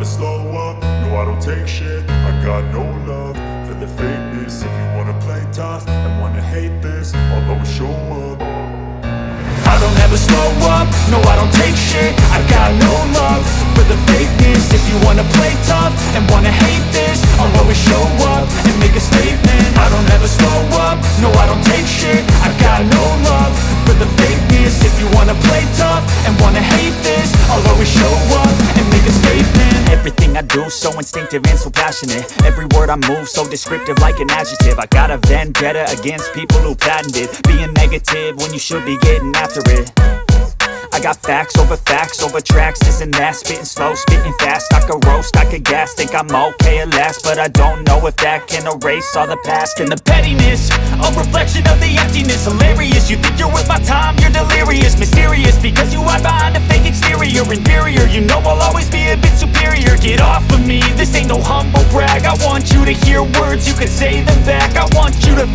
slow up, no I don't take shit. I got no love for the fakeness. If you wanna play tough and wanna hate this, I'll always show up. I don't ever slow up, no I don't take shit. I got no love for the fakeness. If you wanna play tough and wanna hate this, I'll always show up and make a statement. I don't ever slow up, no I don't take shit. I got no love for the fakeness. If you wanna play tough and wanna hate this, I'll always show up and make a statement. Everything I do so instinctive and so passionate. Every word I move so descriptive like an adjective. I got a vendetta against people who patented being negative when you should be getting after it. I got facts over tracks, this and that. Spitting slow, spitting fast. I could roast, I could gas. Think I'm okay at last, but I don't know if that can erase all the past. And the pettiness, a reflection of the emptiness. Hilarious, you think you're worth my time, you're delirious. Mysterious, because you hide behind a fake exterior. Inferior, you know I'll always be a bit superior. Get off of me, this ain't no humble brag. I want you to hear words, you can say them back. I want you to